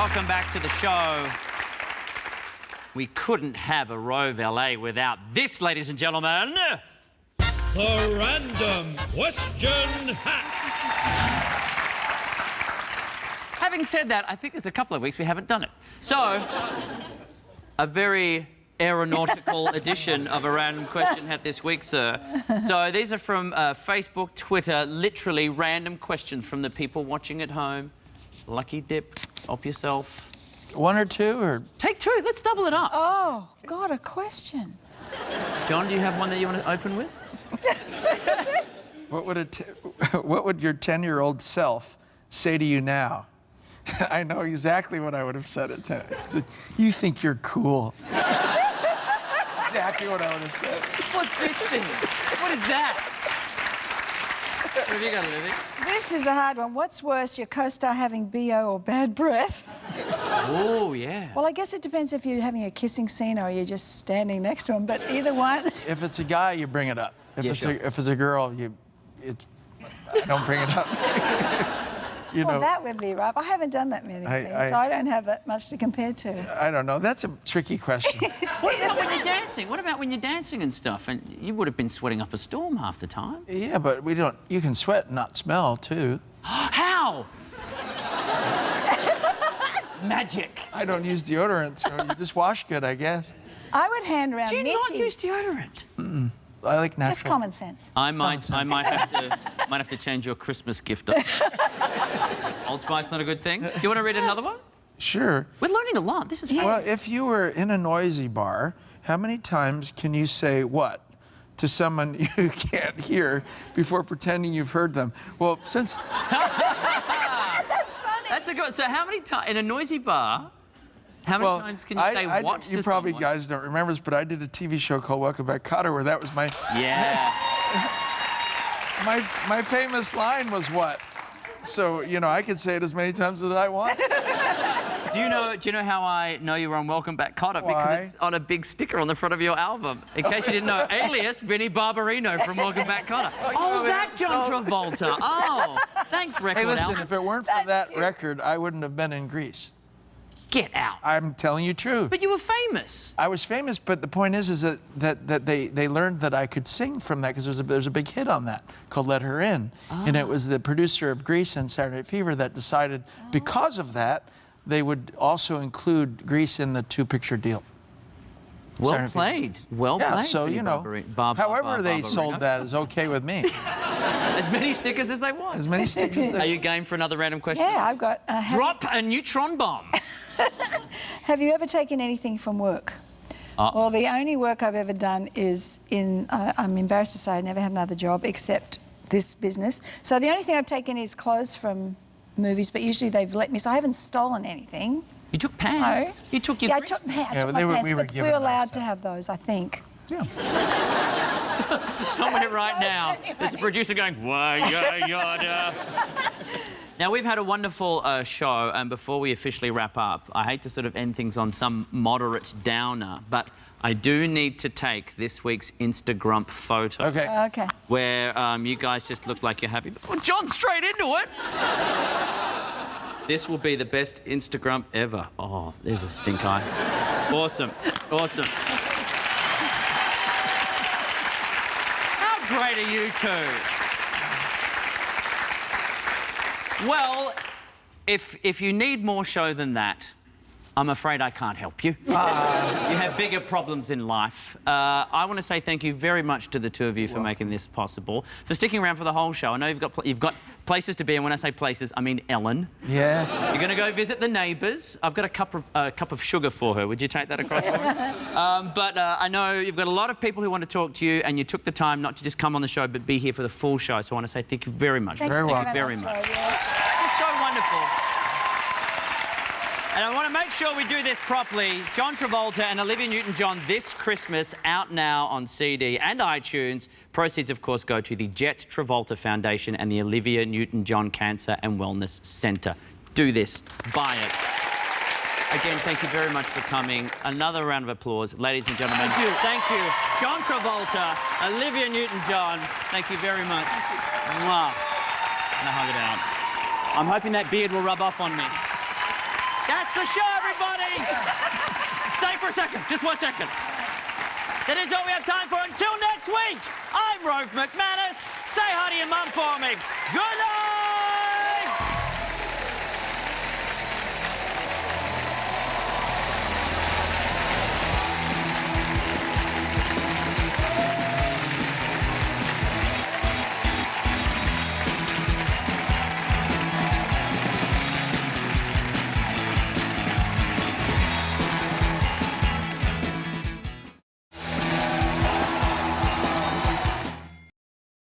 Welcome back to the show. We couldn't have a Rove LA without this, ladies and gentlemen. The Random Question Hat. Having said that, I think there's a couple of weeks we haven't done it. So, a very aeronautical edition of a Random Question Hat this week, sir. So these are from Facebook, Twitter, literally random questions from the people watching at home. Lucky dip, help yourself. One or two, or...? Take two, let's double it up. Oh, God, a question. John, do you have one that you want to open with? What would your 10-year-old self say to you now? I know exactly what I would have said at 10. You think you're cool. Exactly what I would have said. What's this thing? What is that? What have you got, Olivia? This is a hard one. What's worse, your co-star having BO or bad breath? Oh, yeah. Well, I guess it depends if you're having a kissing scene or you're just standing next to him, but either one. If it's a guy, you bring it up. If it's a girl, I don't bring it up. You know, that would be rough. I haven't done that many scenes, so I don't have that much to compare to. I don't know. That's a tricky question. What about when you're dancing? What about when you're dancing and stuff? And you would have been sweating up a storm half the time. Yeah, but we don't... You can sweat and not smell, too. How? Magic. I don't use deodorant, so you just wash good, I guess. I would hand around Do you not nitties. use deodorant? Mm-mm. I like natural. Just common sense. I might have to change your Christmas gift up. Old Spice, not a good thing. Do you want to read another one? Sure. We're learning a lot. This is fun. Well, if you were in a noisy bar, how many times can you say what to someone you can't hear before pretending you've heard them? Well, since... That's funny. That's a good... So how many times... In a noisy bar, how many times can you say what to You probably someone? guys don't remember this, but I did a TV show called Welcome Back, Kotter, where that was my... Yeah. my famous line was what? So, you know, I could say it as many times as I want. Do you know how I know you were on Welcome Back, Kotter? Because it's on a big sticker on the front of your album. In case you didn't know, alias Vinnie Barbarino from Welcome Back, Kotter. Oh, that John Travolta. Oh, thanks, record Hey, listen, album. if it weren't for that record, I wouldn't have been in Greece. Get out. I'm telling you true. But you were famous. I was famous, but the point is that they learned that I could sing from that because there's a big hit on that called Let Her In. Oh. And it was the producer of Grease and Saturday Night Fever that decided because of that, they would also include Grease in the two-picture deal. Well played. Well played. Yeah, so, you know, however they sold that is okay with me. As many stickers as they want. As many stickers as they want. Are you game for another random question? Yeah, I've got... Drop a neutron bomb. Have you ever taken anything from work? Well, the only work I've ever done is in... I'm embarrassed to say I never had another job except this business. So the only thing I've taken is clothes from movies, but usually they've let me, so I haven't stolen anything. You took pants? No. You took your... Yeah, I took my pants, but we're allowed to have those, I think. Yeah. Someone it right now. There's a producer going, why, yada. Now, we've had a wonderful show, and before we officially wrap up, I hate to sort of end things on some moderate downer, but I do need to take this week's Instagrump photo. Okay. Okay. Where you guys just look like you're happy. Well, John, straight into it. This will be the best Instagram ever. Oh, there's a stink eye. Awesome. Awesome. How great are you two? Well, if you need more show than that, I'm afraid I can't help you. You have bigger problems in life. I want to say thank you very much to the two of you for making this possible, for sticking around for the whole show. I know you've got places to be, and when I say places, I mean Ellen. Yes. You're going to go visit the neighbours. I've got a cup of sugar for her. Would you take that across for me? But I know you've got a lot of people who want to talk to you, and you took the time not to just come on the show, but be here for the full show. So I want to say thank you very much. Thanks very welcome. Very much. It's so wonderful. And I want to make sure we do this properly. John Travolta and Olivia Newton-John this Christmas, out now on CD and iTunes. Proceeds, of course, go to the Jet Travolta Foundation and the Olivia Newton-John Cancer and Wellness Centre. Do this. Buy it. Again, thank you very much for coming. Another round of applause, ladies and gentlemen. Thank you. Thank you. John Travolta, Olivia Newton-John, thank you very much. Mwah. And I hug it out. I'm hoping that beard will rub off on me. That's the show, everybody. Stay for a second. Just 1 second. That is all we have time for. Until next week, I'm Rove McManus. Say hi to your mum for me. Good night.